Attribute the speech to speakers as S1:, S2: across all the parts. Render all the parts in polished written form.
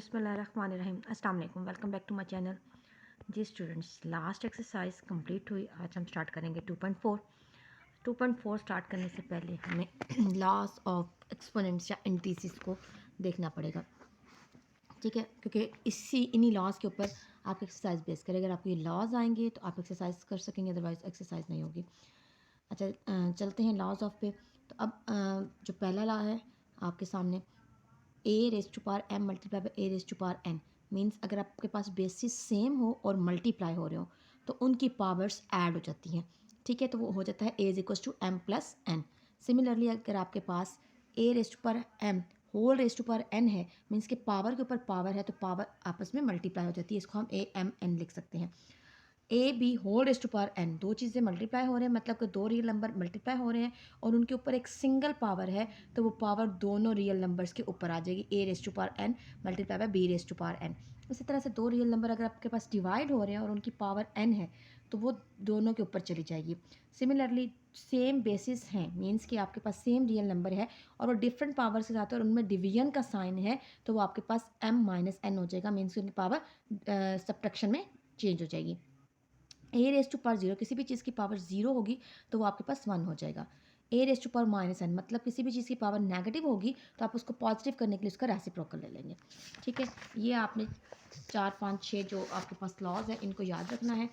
S1: बिस्मिल्लाहिर्रहमानिर्रहीम। अस्सलाम वालेकुम, welcome back to my channel. जी स्टूडेंट्स, लास्ट एक्सरसाइज कंप्लीट हुई। आज हम स्टार्ट करेंगे 2.4। 2.4 स्टार्ट करने से पहले हमें लॉस ऑफ एक्सपोनेंट्स या इंटीजर्स को देखना पड़ेगा, ठीक है, क्योंकि इन्हीं लॉज के ऊपर आप एक्सरसाइज बेस करें। अगर आपको ये लॉज आएंगे तो आप एक्सरसाइज कर सकेंगे, अदरवाइज एक्सरसाइज नहीं होगी। अच्छा, चलते हैं लॉज ऑफ पे। तो अब जो पहला लॉ है आपके सामने, a raise to power m multiply by a raise to power n, means अगर आपके पास बेसिस सेम हो और मल्टीप्लाई हो रहे हो तो उनकी पावर्स ऐड हो जाती हैं, ठीक है। तो वो हो जाता है a is equal to m plus n. Similarly अगर आपके पास a raise to power m whole raise to power n है, मीन्स के पावर के ऊपर पावर है तो पावर आपस में मल्टीप्लाई हो जाती है। इसको हम ए एम एन लिख सकते हैं। A b whole raise to power n, दो चीज़ें मल्टीप्लाई हो रहे हैं, मतलब कि दो रियल नंबर मल्टीप्लाई हो रहे हैं और उनके ऊपर एक सिंगल पावर है, तो वो पावर दोनों रियल नंबर्स के ऊपर आ जाएगी। A raise to power n multiply by b raise to power n. इसी तरह से दो रियल नंबर अगर आपके पास डिवाइड हो रहे हैं और उनकी पावर एन है तो वो दोनों के ऊपर चली जाएगी। सिमिलरली सेम बेसिस हैं, मीन्स कि आपके पास सेम रियल नंबर है और वो डिफरेंट पावर के साथ और उनमें डिवीजन का साइन है, तो वो आपके पास एम माइनस एन हो जाएगा, मीन्स कि उनकी पावर सब्ट्रैक्शन में चेंज हो जाएगी। A raise to power zero, किसी भी चीज़ की पावर जीरो होगी तो वो आपके पास वन हो जाएगा। A raise to power minus n, मतलब किसी भी चीज़ की पावर नेगेटिव होगी तो आप उसको पॉजिटिव करने के लिए उसका रेसिप्रोकल ले लेंगे, ठीक है। ये आपने 4 5 6 जो आपके पास लॉज है इनको याद रखना है,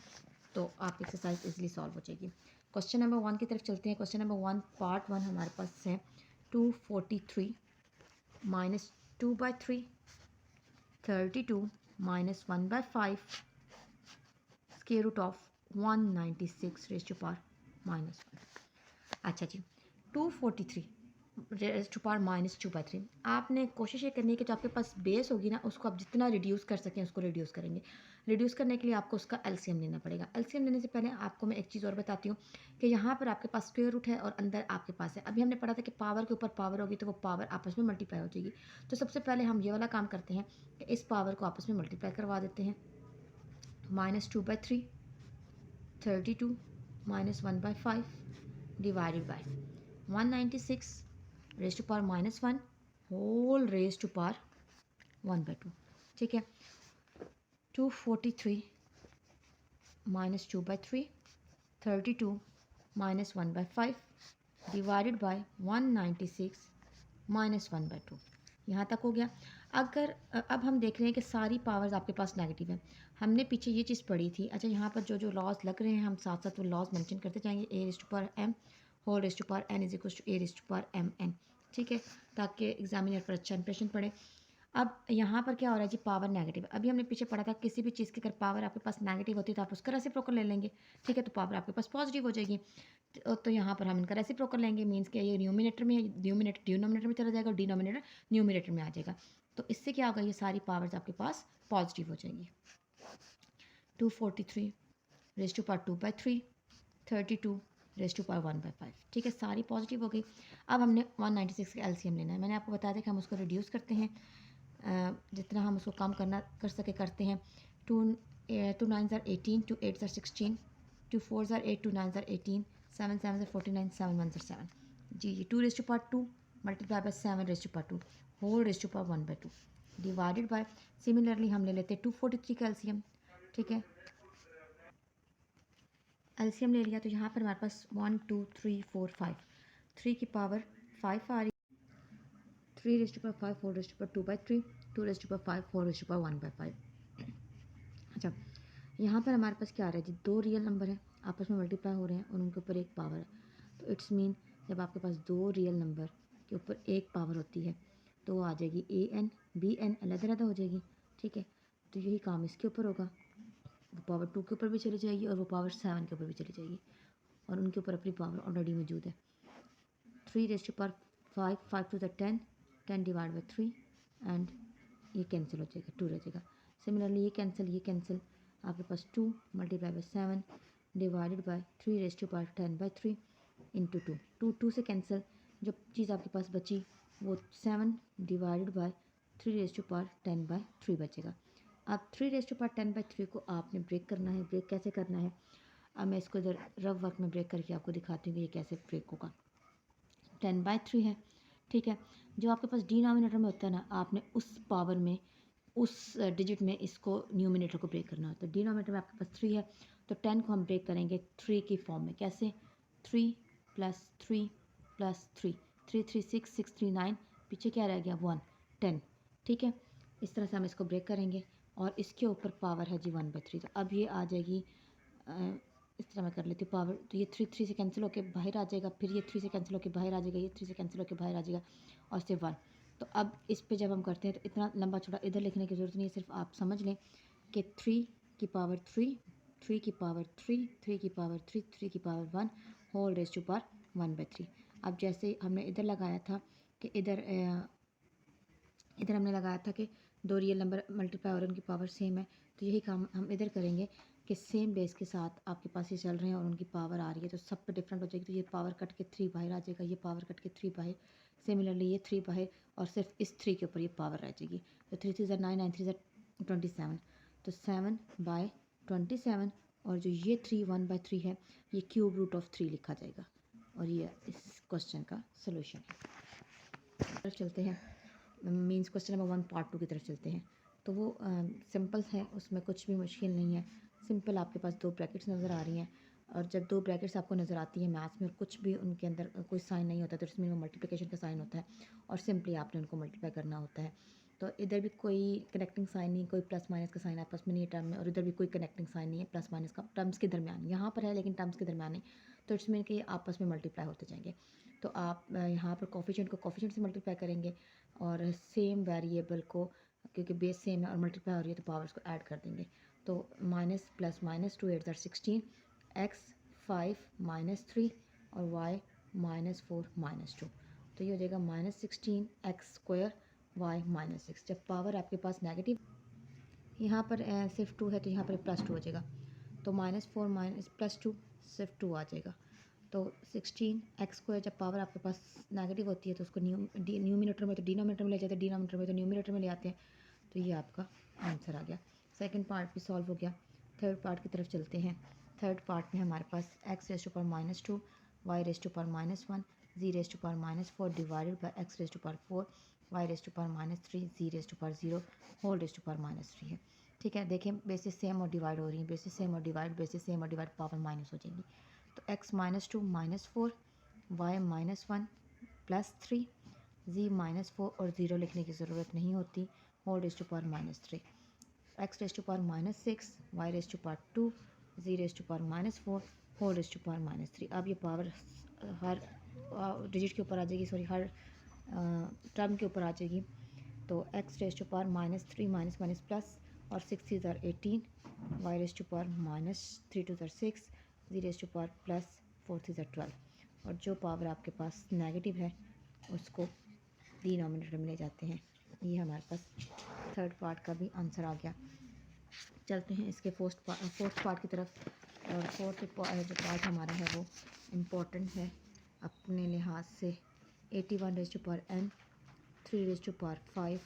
S1: तो आप एक्सरसाइज इजली सॉल्व हो जाएगी। क्वेश्चन नंबर 1 की तरफ चलते हैं। क्वेश्चन नंबर 1 पार्ट 1 हमारे पास है 243 minus 2/3 32 minus 1/5 square root of 196 raise to power -1। अच्छा जी, 243 रेज़ टू पावर -2/3। आपने कोशिश ये करनी है कि जो आपके पास बेस होगी ना उसको आप जितना रिड्यूस कर सकें उसको रिड्यूस करेंगे। रिड्यूस करने के लिए आपको उसका एलसीएम लेना पड़ेगा। एलसीएम लेने से पहले आपको मैं एक चीज़ और बताती हूँ कि यहाँ पर आपके पास स्क्वायर रूट है और अंदर आपके पास है। अभी हमने पढ़ा था कि पावर के ऊपर पावर होगी तो वो पावर आपस में मल्टीप्लाई हो जाएगी। तो सबसे पहले हम ये वाला काम करते हैं कि इस पावर को आपस में मल्टीप्लाई करवा देते हैं। -2/3 32 minus 1/5 divided by 196 raised to power -1 whole raised to power 1/2, ठीक है। 243 minus 2/3 32 minus 1/5 divided by 196 minus 1/2। यहाँ तक हो गया। अगर अब हम देख रहे हैं कि सारी पावर्स आपके पास नेगेटिव हैं। हमने पीछे ये चीज़ पढ़ी थी। अच्छा, यहाँ पर जो जो लॉज लग रहे हैं हम साथ साथ वो लॉज मेंशन करते जाएंगे। A raise to power m whole rays to power n is equal to a raise to power m n, ठीक है, ताकि एग्जामिनर पर अच्छा इंप्रेशन पड़े। अब यहाँ पर क्या हो रहा है जी, पावर नेगेटिव है। अभी हमने पीछे पढ़ा था किसी भी चीज़ की अगर पावर आपके पास नेगेटिव होती है तो आप उसका रेसिप्रोकल ले लेंगे, ठीक है, तो पावर आपके पास पॉजिटिव हो जाएगी। तो यहाँ पर हम इनका रेसिप्रोकल लेंगे, मीन्स कि ये न्यूमिनेटर में, न्यूमिनेटर डिनोमिनेटर में चला जाएगा और डिनोमिनेटर न्यूमिनेटर में आ जाएगा। तो इससे क्या होगा, ये सारी पावर्स आपके पास पॉजिटिव हो जाएंगी। 243 raised to power 2/3 32 raised to power 1/5, ठीक है, सारी पॉजिटिव हो गई। अब हमने 196 का एलसीएम लेना है। मैंने आपको बताया था कि हम उसको रिड्यूस करते हैं, जितना हम उसको कम कर सके करते हैं। 2 9 ज़ार 18, 2 8 ज़ार 16, 2 4 ज़ार 8, 2 9 ज़ार 18, 7 7 ज़ार 49, 7 1 ज़ार 7। जी, ये 2 raised to power 2 multiply by 7 raised to power 2 whole rays to power 1/2 divided by, similarly हम ले लेते हैं 243 का एलसीएम, ठीक है। एलसीएम ले लिया तो यहाँ पर हमारे पास 1 2 3 4 5, 3 की पावर 5 आ रही, 3 rays to power 5 4 raised to power 2/3, 2 raised to power 5 4 raised to power 1/5। अच्छा, यहाँ पर हमारे पास क्या आ रहा है जी, दो रियल नंबर हैं आपस में मल्टीप्लाई हो रहे हैं और उनके ऊपर एक पावर है। तो इट्स मीन जब आपके पास दो रियल नंबर के ऊपर एक पावर होती है तो वो आ जाएगी ए एन बी एन, अलग अलग हो जाएगी, ठीक है। तो यही काम इसके ऊपर होगा, वो पावर 2 के ऊपर भी चली जाएगी और वो पावर 7 के ऊपर भी चली जाएगी और उनके ऊपर अपनी पावर ऑलरेडी मौजूद है। 3 rays to power 5 5 to the 10, 10 divide by 3 and ये कैंसिल हो जाएगा, 2 रह जाएगा। सिमिलरली ये कैंसिल आपके पास 2 multiply by 7 divided by 3 rays to power 10/3 into 2, 2 से कैंसिल, जो चीज़ आपके पास बची वो 7 divided by 3 rays to power 10/3 बचेगा। अब 3 रेज़ टू पावर 10/3 को आपने ब्रेक करना है। ब्रेक कैसे करना है, अब मैं इसको इधर रफ वर्क में ब्रेक करके आपको दिखाती हूँ कि ये कैसे ब्रेक होगा। 10/3 है, ठीक है। जो आपके पास डिनोमिनेटर में होता है ना, आपने उस पावर में उस डिजिट में इसको न्यूमिनेटर को ब्रेक करना होता है। डिनोमिनेटर में आपके पास 3 है, तो 10 को हम ब्रेक करेंगे 3 की फॉर्म में। कैसे? 3 प्लस 3 प्लस 3, 3 3 6, 6 3 9, पीछे क्या रह गया? 1, 10। ठीक है, इस तरह से हम इसको ब्रेक करेंगे और इसके ऊपर पावर है जी 1/3। तो अब ये आ जाएगी, इस तरह मैं कर लेती हूँ पावर, तो ये 3 3 से कैंसिल होकर बाहर आ जाएगा, फिर ये 3 से कैंसिल होकर बाहर आ जाएगा, ये 3 से कैंसिल होकर बाहर आ जाएगा और सिर्फ 1। तो अब इस पे जब हम करते हैं तो इतना लंबा छोटा इधर लिखने की ज़रूरत नहीं है, सिर्फ आप समझ लें कि 3 की पावर 3, 3 की पावर 3, 3 की पावर 3, 3 की power 1 whole rays to power 1/3। अब जैसे हमने इधर लगाया था कि इधर हमने लगाया था कि दो रियल नंबर मल्टीप्लाई और उनकी पावर सेम है, तो यही काम हम इधर करेंगे कि सेम बेस के साथ आपके पास ये चल रहे हैं और उनकी पावर आ रही है, तो सब पे डिफरेंट हो जाएगी। तो ये पावर कट के 3 बाहर आ जाएगा, ये पावर कट के 3 बाहर, सिमिलरली ये 3 बाहर और सिर्फ इस 3 के ऊपर ये पावर रह जाएगी। तो 3 3 9, 9 3 27, तो 7/27, और जो ये 3 1/3 है ये क्यूब रूट ऑफ 3 लिखा जाएगा और ये इस क्वेश्चन का सोल्यूशन है। चलते हैं मीन्स क्वेश्चन नंबर 1 पार्ट 2 की तरफ चलते हैं। तो वो सिंपल है, उसमें कुछ भी मुश्किल नहीं है। सिंपल आपके पास दो ब्रैकेट्स नज़र आ रही हैं, और जब दो ब्रैकेट्स आपको नज़र आती हैं मैथ्स में और कुछ भी उनके अंदर कोई साइन नहीं होता तो इसमें वो मल्टीप्लिकेशन का साइन होता है और सिंपली आपने उनको मल्टीप्लाई करना होता है। तो इधर भी कोई कनेक्टिंग साइन नहीं, कोई प्लस माइनस का साइन आपस में नहीं है टर्म में, और इधर भी कोई कनेक्टिंग साइन नहीं है प्लस माइनस का टर्म्स के दरमियान। यहाँ पर है लेकिन टर्म्स के दरमियान नहीं, तो इट्स मीन कि आपस में मल्टीप्लाई होते जाएंगे। तो आप यहाँ पर कोफिशिएंट को कोफिशिएंट से मल्टीप्लाई करेंगे और सेम वेरिएबल को, क्योंकि बेस सेम है और मल्टीप्लाई हो रही है तो पावर्स को ऐड कर देंगे। तो माइनस प्लस माइनस 2 8 16, एक्स 5 -3 और वाई -4 -2, तो ये हो जाएगा -16 एक्स स्क्वायर वाई -6। जब पावर आपके पास नेगेटिव, यहाँ पर सिर्फ 2 है तो यहाँ पर +2 हो जाएगा, तो -4 माइनस +2 सिर्फ 2 आ जाएगा। तो 16 एक्स स्क्वायर, जब पावर आपके पास नेगेटिव होती है तो उसको न्यूमिनेटर में तो डिनोमिनेटर में ले जाते हैं, डिनोमिनेटर में तो न्यूमिनेटर में ले आते हैं। तो ये आपका आंसर आ गया। सेकंड पार्ट भी सॉल्व हो गया। थर्ड पार्ट की तरफ चलते हैं। थर्ड पार्ट में हमारे पास x raise to power -2, y raise to power -1, z rays to power -4 divided by x raise to power 4, y raise to power -3, z rays to power 0 whole rays to power -3 है। ठीक है, देखें basis same और divide हो रही है, basis same और divide, basis same और डिवाइड, पावर माइनस हो जाएंगी। तो x -2 -4, y -1 +3, z -4 और 0 लिखने की ज़रूरत नहीं होती, whole rays to power -3, x raised to power -6, y raised to power 2, z raised to power -4 whole rays to power -3। अब ये पावर हर डिजिट के ऊपर आ जाएगी, सॉरी हर टर्म के ऊपर आ जाएगी। तो x raised to power -3 minus minus plus, और 6 3 18, y raised to power -3 2 6, z rays to power +4 3 12, और जो पावर आपके पास नेगेटिव है उसको डिनोमिनेटर में ले जाते हैं। ये हमारे पास थर्ड पार्ट का भी आंसर आ गया। चलते हैं इसके फोर्थ पार्ट की तरफ। और फोर्थ जो पार्ट हमारा है वो इम्पोर्टेंट है अपने लिहाज से। 81 raised to power n, 3 rays to power 5,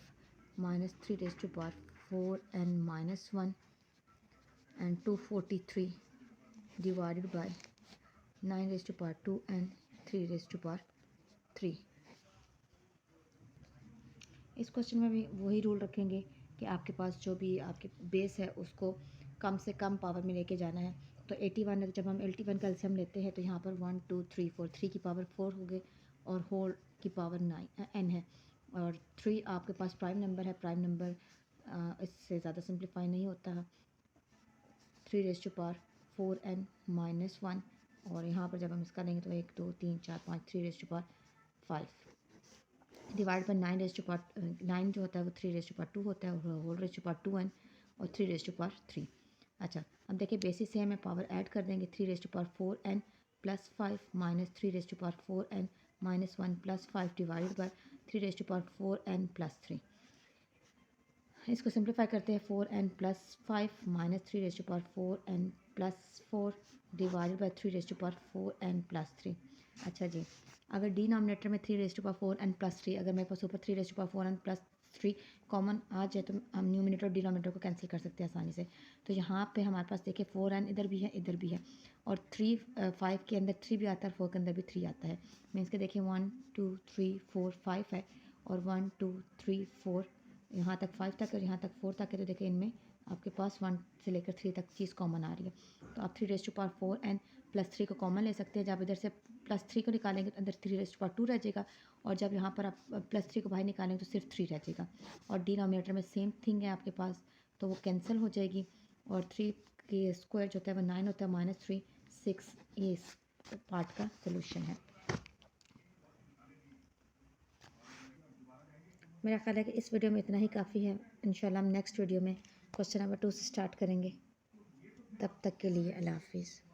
S1: -3 rays to power 4n -1 and 243 divided by 9 raised to power 2 and 3 rays to power 3। इस क्वेश्चन में भी वही रूल रखेंगे कि आपके पास जो भी आपके बेस है उसको कम से कम पावर में लेके जाना है। तो 81 है, तो जब हम 81 का एलसीएम लेते हैं तो यहाँ पर 1 2 3 4, 3 की पावर 4 हो गए और होल की पावर n है, और 3 आपके पास प्राइम नंबर है। प्राइम नंबर इससे ज़्यादा सिंप्लीफाई नहीं होता है। 3 रेज़ टू पावर 4n -1, और यहाँ पर जब हम इसका लेंगे तो 1 2 3 4 5, 3 rays to power 5 divide by 9 raised to power 9 जो होता है वो 3 रेज़ टू पावर 2 होता है, और whole rays to power 2n और 3 रेज़ टू पावर 3। अच्छा, अब देखिए बेसिस से हमें पावर ऐड कर देंगे। 3 rays to power 4n +5 minus 3 rays to power 4n -1 +5 divided by 3 rays to power 4n +3। इसको सिंप्लीफाई करते हैं। 4n +5 minus 3 rays to power 4n +4 divided by 3 rays to power 4n +3। अच्छा जी, अगर denominator में 3 rays to power 4n +3, अगर मेरे पास ऊपर 3 rays to power 4n +3 common आ जाए तो हम न्यूमिनेटर और डिनोमिनेटर को कैंसिल कर सकते हैं आसानी से। तो यहाँ पे हमारे पास देखिए 4n इधर भी है इधर भी है, और 3 5 के अंदर 3 भी आता है, 4 के अंदर भी 3 आता है। मीन्स के देखिए 1 2 3 4 5 है, और 1 2 3 4 यहाँ तक 5 तक और यहाँ तक 4 तक है, तो देखिए इनमें आपके पास 1 से लेकर 3 तक चीज़ कॉमन आ रही है। तो आप 3⁴ एन प्लस 3 को कॉमन ले सकते हैं। जब इधर से प्लस 3 को निकालेंगे तो अंदर 3⁴ रह जाएगा, और जब यहाँ पर आप प्लस 3 को बाहर निकालेंगे तो सिर्फ 3 रह जाएगा। और डिनोमिनेटर में सेम थिंग है आपके पास, तो वो कैंसिल हो जाएगी। और 3 के स्क्वायर जो होता है वो 9 होता है, -3 6, ये इस पार्ट का सोल्यूशन है। मेरा ख्याल है कि इस वीडियो में इतना ही काफ़ी है। इंशाल्लाह हम नेक्स्ट वीडियो में क्वेश्चन नंबर 2 से स्टार्ट करेंगे। तब तक के लिए अल्लाह हाफिज़।